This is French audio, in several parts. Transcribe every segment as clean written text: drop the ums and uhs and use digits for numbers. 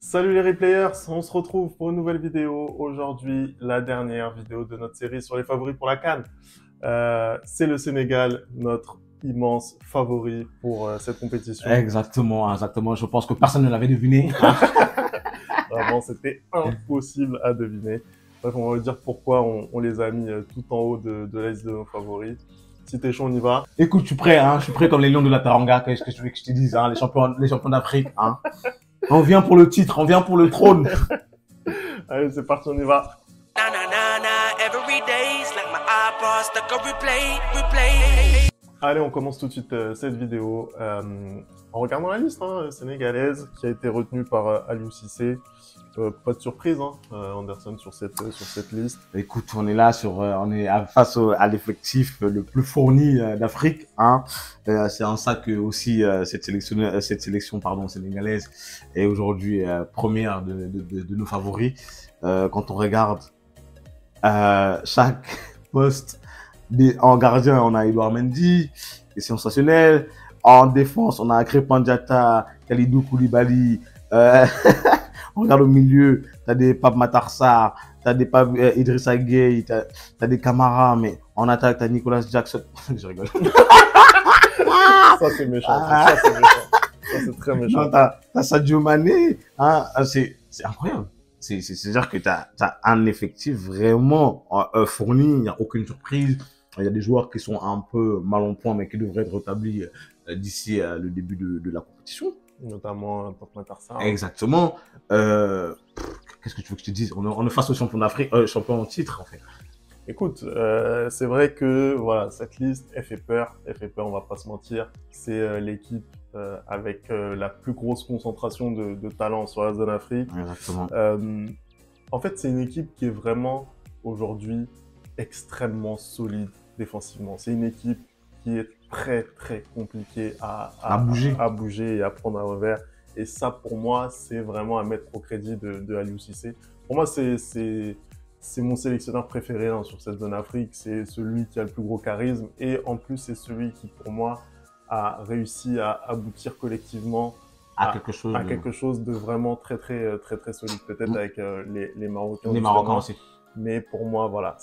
Salut les replayers, on se retrouve pour une nouvelle vidéo. Aujourd'hui, la dernière vidéo de notre série sur les favoris pour la CAN. C'est le Sénégal, notre immense favori pour cette compétition. Exactement, exactement. Je pense que personne ne l'avait deviné. Vraiment, c'était impossible à deviner. Bref, on va vous dire pourquoi on les a mis tout en haut de la liste de nos favoris. Si t'es chaud, on y va. Écoute, je suis prêt, hein. Je suis prêt comme les lions de la Taranga. Qu'est-ce que tu veux que je te dise, hein. Les champions d'Afrique, hein. On vient pour le titre, on vient pour le trône. Allez, c'est parti, on y va. Allez, on commence tout de suite cette vidéo en regardant la liste sénégalaise qui a été retenue par Aliou Cissé. Pas de surprise, Anderson, sur cette liste. Écoute, on est là on est face à l'effectif le plus fourni d'Afrique, hein. C'est en ça que aussi cette sélection sénégalaise est aujourd'hui première de nos favoris. Quand on regarde chaque poste en gardien, on a Edouard Mendy, c'est sensationnel. En défense, on a Crépin Diatta, Kalidou Koulibaly. On regarde au milieu, t'as des Pape Matar Sarr, t'as des Pape Idrissa Gueye, t'as des Camara, mais en attaque, t'as Nicolas Jackson. Je rigole. Ça, c'est méchant. Ça, c'est méchant. Ça, c'est très méchant. T'as Sadio Mané. Hein, c'est incroyable. C'est-à-dire que t'as un effectif vraiment fourni, il n'y a aucune surprise. Il y a des joueurs qui sont un peu mal en point, mais qui devraient être rétablis d'ici le début de la compétition. Notamment Pape Matar Sarr. Exactement. Qu'est-ce que tu veux que je te dise? On est face au champion d'Afrique, champion en titre, en fait. Écoute, c'est vrai que voilà, cette liste, elle fait peur, on va pas se mentir. C'est l'équipe avec la plus grosse concentration de talent sur la zone Afrique. Exactement. En fait, c'est une équipe qui est vraiment aujourd'hui extrêmement solide défensivement. C'est une équipe qui est très très compliquée à bouger et à prendre à revers. Et ça, pour moi, c'est vraiment à mettre au crédit de Aliou Cissé. Pour moi, c'est mon sélectionneur préféré sur cette zone Afrique. C'est celui qui a le plus gros charisme. Et en plus, c'est celui qui, pour moi, a réussi à aboutir collectivement à quelque chose de vraiment très solide. Peut-être avec les Marocains. Les Marocains aussi. Mais pour moi, voilà,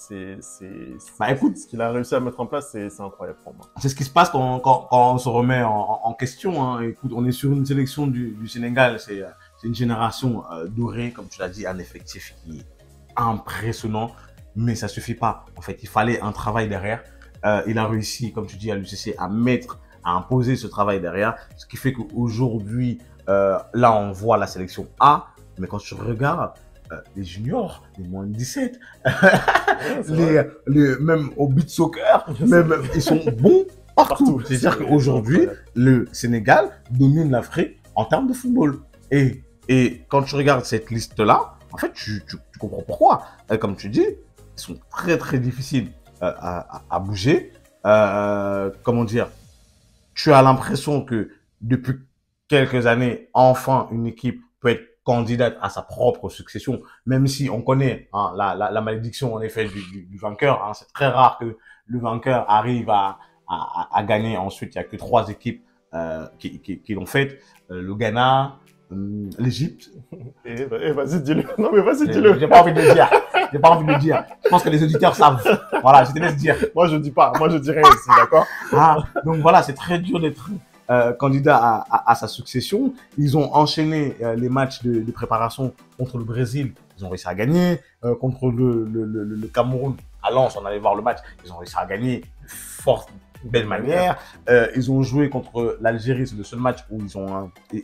écoute, ce qu'il a réussi à mettre en place, c'est incroyable pour moi. C'est ce qui se passe quand on se remet en question, hein. Écoute, on est sur une sélection du Sénégal. C'est une génération dorée, comme tu l'as dit, un effectif qui est impressionnant. Mais ça suffit pas. En fait, il fallait un travail derrière. Il a réussi, comme tu dis, à l'UCC, à imposer ce travail derrière. Ce qui fait qu'aujourd'hui, là, on voit la sélection A. Mais quand tu regardes, les juniors, les moins de 17, même au beach soccer, même, ils sont bons partout. C'est-à-dire qu'aujourd'hui, le Sénégal domine l'Afrique en termes de football. Et quand tu regardes cette liste-là, en fait, tu comprends pourquoi. Comme tu dis, ils sont très difficiles à bouger. Comment dire, tu as l'impression que depuis quelques années, enfin, une équipe peut être candidate à sa propre succession, même si on connaît la malédiction en effet du vainqueur. Hein. C'est très rare que le vainqueur arrive à gagner. Ensuite, il n'y a que 3 équipes qui l'ont fait. Le Ghana, l'Égypte. Et vas-y, dis-le. Non, mais vas-y, dis-le. J'ai pas envie de le dire. J'ai pas envie de le dire. Je pense que les auditeurs savent. Voilà, je te laisse dire. Moi, je dis pas. Moi, je dis rien ici, d'accord? Donc voilà, c'est très dur d'être candidat à sa succession. Ils ont enchaîné les matchs de préparation contre le Brésil. Ils ont réussi à gagner. Contre le Cameroun, à Lens, on allait voir le match. Ils ont réussi à gagner de forte, belle manière. Ils ont joué contre l'Algérie. C'est le seul match où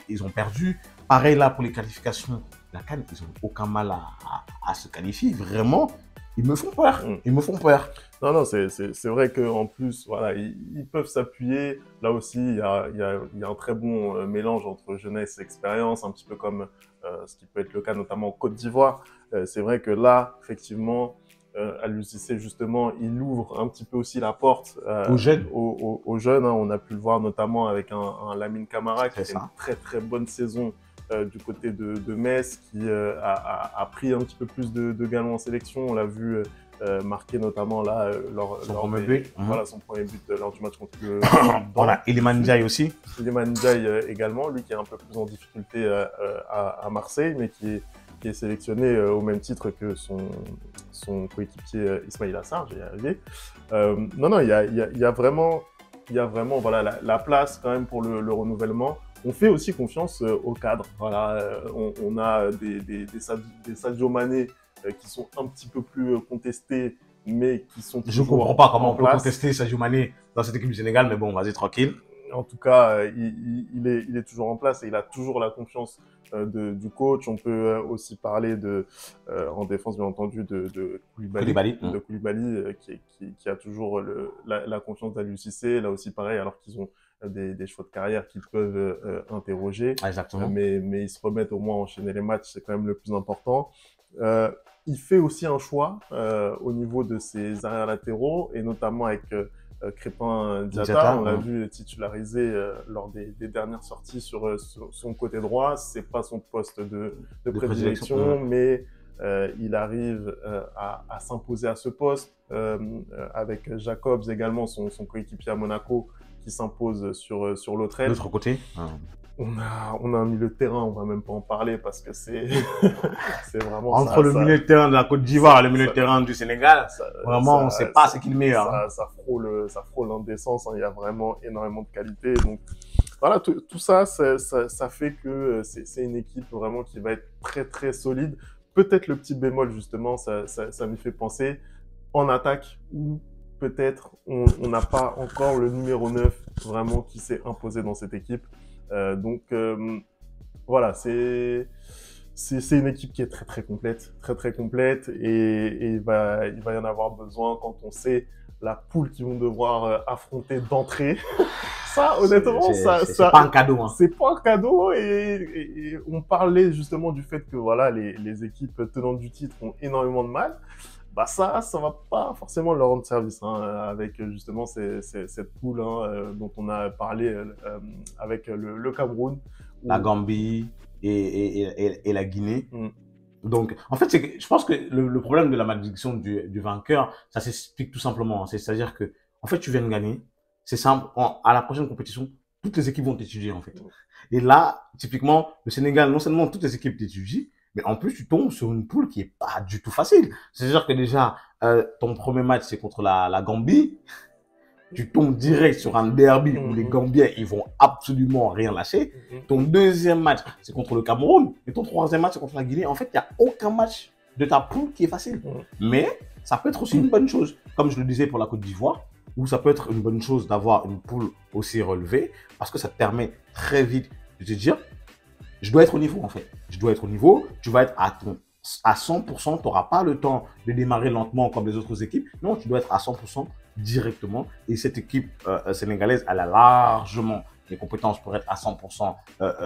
ils ont perdu. Pareil là pour les qualifications. La CAN, ils n'ont aucun mal à se qualifier. Vraiment, ils me font peur. Ils me font peur. Non, c'est vrai qu'en plus, voilà, ils peuvent s'appuyer. Là aussi, il y a un très bon mélange entre jeunesse et expérience, un petit peu comme ce qui peut être le cas notamment en Côte d'Ivoire. C'est vrai que là, effectivement, Aliou Cissé, justement, il ouvre un petit peu aussi la porte aux jeunes. Aux jeunes, hein. On a pu le voir notamment avec un Lamine Camara qui a une très bonne saison du côté de Metz, qui a pris un petit peu plus de galons en sélection. On l'a vu marqué notamment là son premier but. Voilà, son premier but lors du match contre le voilà, Iliman Ndiaye aussi. Iliman Ndiaye également, lui qui est un peu plus en difficulté à Marseille, mais qui est sélectionné au même titre que son coéquipier Ismaïla Sarr, j'y ai arrivé. Non, il y a vraiment voilà, la place quand même pour le renouvellement. On fait aussi confiance au cadre. Voilà, on a des Sadio Mané qui sont un petit peu plus contestés, mais qui sont toujours. Je ne comprends pas comment on peut contester Sadio Mané dans cette équipe du Sénégal, mais bon, vas-y, tranquille. En tout cas, il est toujours en place et il a toujours la confiance du coach. On peut aussi parler en défense, bien entendu, de Koulibaly, qui a toujours la confiance d'Aliou Cissé. Là aussi, pareil, alors qu'ils ont des choix de carrière qu'ils peuvent interroger. Exactement. Mais ils se remettent au moins à enchaîner les matchs, c'est quand même le plus important. Il fait aussi un choix au niveau de ses arrières latéraux et notamment avec Crépin Diatta, on l'a vu titularisé lors des dernières sorties sur son côté droit. C'est pas son poste de prédilection, mais il arrive à s'imposer à ce poste avec Jacobs également, son coéquipier à Monaco, qui s'impose sur l'autre aile. L'autre côté. On a un milieu de terrain, on va même pas en parler parce que c'est vraiment entre le milieu de terrain de la Côte d'Ivoire et le milieu de terrain du Sénégal, vraiment on sait pas ce qui est le meilleur. Ça frôle l'indécence, hein. Il y a vraiment énormément de qualité. Donc voilà, tout ça fait que c'est une équipe vraiment qui va être très très solide. Peut-être le petit bémol justement, ça m'y fait penser en attaque où peut-être on n'a pas encore le numéro 9 vraiment qui s'est imposé dans cette équipe. Donc voilà, c'est une équipe qui est très très complète, et il va y en avoir besoin quand on sait la poule qu'ils vont devoir affronter d'entrée. Ça, honnêtement, c'est pas un cadeau. Hein. C'est pas un cadeau, et on parlait justement du fait que voilà, les équipes tenantes du titre ont énormément de mal. Bah ça va pas forcément leur rendre service, hein, avec justement cette poule dont on a parlé avec le Cameroun. La Gambie et la Guinée. Donc, en fait, je pense que le problème de la malédiction du vainqueur, ça s'explique tout simplement. C'est-à-dire que, en fait, tu viens de gagner. C'est simple. À la prochaine compétition, toutes les équipes vont t'étudier, en fait. Et là, typiquement, le Sénégal, non seulement toutes les équipes t'étudient, mais en plus, tu tombes sur une poule qui est pas du tout facile. C'est-à-dire que déjà, ton premier match, c'est contre la Gambie. Tu tombes direct sur un derby où les Gambiens, ils vont absolument rien lâcher. Ton deuxième match, c'est contre le Cameroun. Et ton troisième match, c'est contre la Guinée. En fait, il n'y a aucun match de ta poule qui est facile. Mais ça peut être aussi une bonne chose. Comme je le disais pour la Côte d'Ivoire, où ça peut être une bonne chose d'avoir une poule aussi relevée, parce que ça te permet très vite de te dire, je dois être au niveau, en fait. Je dois être au niveau, tu vas être à 100%, tu n'auras pas le temps de démarrer lentement comme les autres équipes. Non, tu dois être à 100% directement. Et cette équipe sénégalaise, elle a largement les compétences pour être à 100%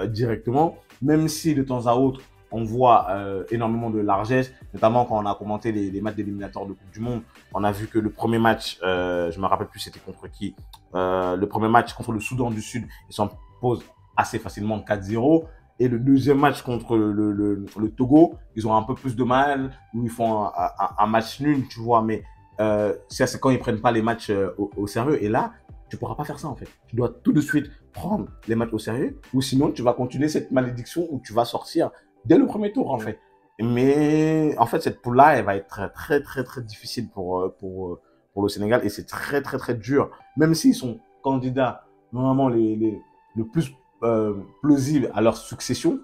directement, même si de temps à autre, on voit énormément de largesse, notamment quand on a commenté les matchs d'éliminateurs de Coupe du Monde. On a vu que le premier match, je ne me rappelle plus c'était contre qui, le premier match contre le Soudan du Sud, ils s'imposent assez facilement 4-0. Et le deuxième match contre le Togo, ils ont un peu plus de mal, où ils font un match nul, tu vois, mais c'est quand ils prennent pas les matchs au sérieux. Et là, tu pourras pas faire ça, en fait. Tu dois tout de suite prendre les matchs au sérieux, ou sinon, tu vas continuer cette malédiction où tu vas sortir dès le premier tour, en fait. Mais, en fait, cette poule-là, elle va être très, très, très, très difficile pour le Sénégal, et c'est très, très, très dur. Même s'ils sont candidats, normalement, le plus plausible à leur succession,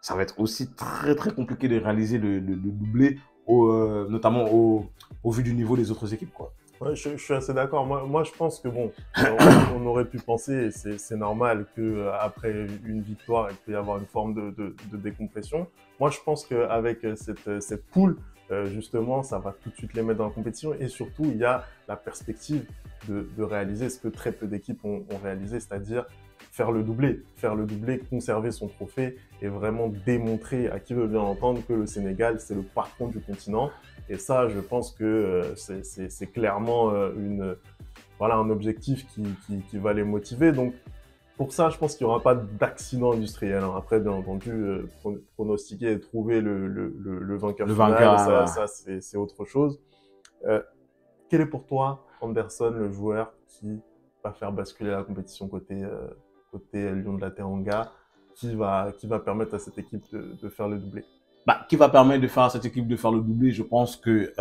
ça va être aussi très très compliqué de réaliser le doublé, notamment au vu du niveau des autres équipes, quoi. Ouais, je suis assez d'accord. Moi, je pense que bon, on aurait pu penser, et c'est normal que après une victoire, il peut y avoir une forme de décompression. Moi, je pense qu'avec cette poule, justement, ça va tout de suite les mettre dans la compétition, et surtout, il y a la perspective de réaliser ce que très peu d'équipes ont réalisé, c'est-à-dire faire le doublé, conserver son trophée et vraiment démontrer à qui veut bien entendre que le Sénégal, c'est le patron du continent. Et ça, je pense que c'est clairement un objectif qui va les motiver. Donc, pour ça, je pense qu'il n'y aura pas d'accident industriel. Après, bien entendu, pronostiquer et trouver le vainqueur final, ça c'est autre chose. Quel est pour toi, Anderson, le joueur qui va faire basculer la compétition côté Lion de la Teranga, qui va permettre à cette équipe de faire le doublé? Qui va permettre de faire à cette équipe de faire le doublé? Je pense que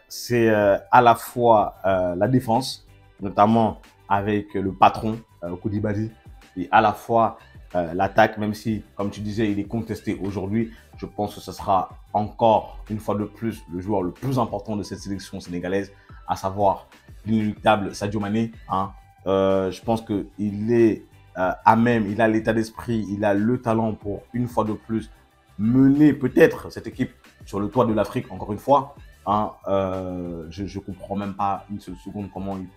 c'est à la fois la défense, notamment avec le patron, Koulibaly, et à la fois l'attaque, même si, comme tu disais, il est contesté aujourd'hui. Je pense que ce sera encore, une fois de plus, le joueur le plus important de cette sélection sénégalaise, à savoir l'inéluctable Sadio Mané. Hein. Je pense qu'il est à même, il a l'état d'esprit, il a le talent pour, une fois de plus, mener peut-être cette équipe sur le toit de l'Afrique, encore une fois. Hein. Je ne comprends même pas une seule seconde comment il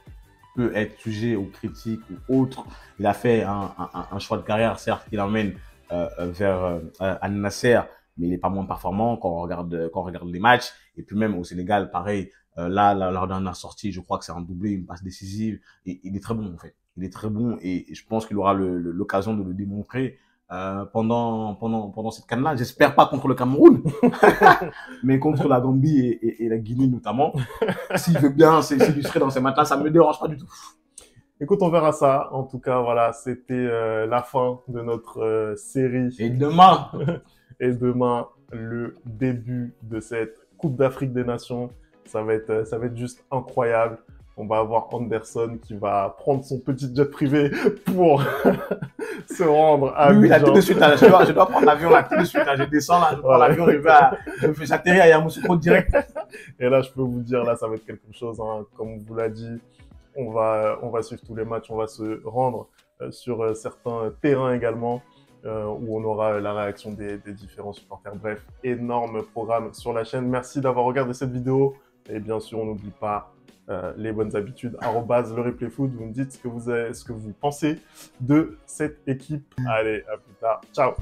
peut être sujet aux critiques ou autres. Il a fait un choix de carrière, certes, qui l'emmène vers Al Nasser, mais il n'est pas moins performant quand on regarde les matchs. Et puis même au Sénégal, pareil, là, lors dernière sortie, je crois que c'est un doublé, une passe décisive. Et il est très bon, en fait. Il est très bon et je pense qu'il aura l'occasion de le démontrer pendant cette CAN-là. J'espère pas contre le Cameroun, mais contre la Gambie et la Guinée notamment. S'il veut bien s'illustrer dans ces matchs-là, ça me dérange pas du tout. Écoute, on verra ça. En tout cas, voilà, c'était la fin de notre série. Et demain et demain, le début de cette Coupe d'Afrique des Nations. Ça va être juste incroyable. On va avoir Anderson qui va prendre son petit jet privé pour se rendre à Abidjan. Oui, là, tout de suite, là, je dois prendre l'avion là tout de suite. Là, je descends là, je prends l'avion, j'atterris à Yamoussoukro direct. Et là, je peux vous dire, là, ça va être quelque chose. Hein, comme on vous l'a dit, on va suivre tous les matchs, on va se rendre sur certains terrains également. Où on aura la réaction des différents supporters. Bref, énorme programme sur la chaîne. Merci d'avoir regardé cette vidéo. Et bien sûr, on n'oublie pas les bonnes habitudes. @lereplayfoot, vous me dites ce que vous pensez de cette équipe. Allez, à plus tard. Ciao.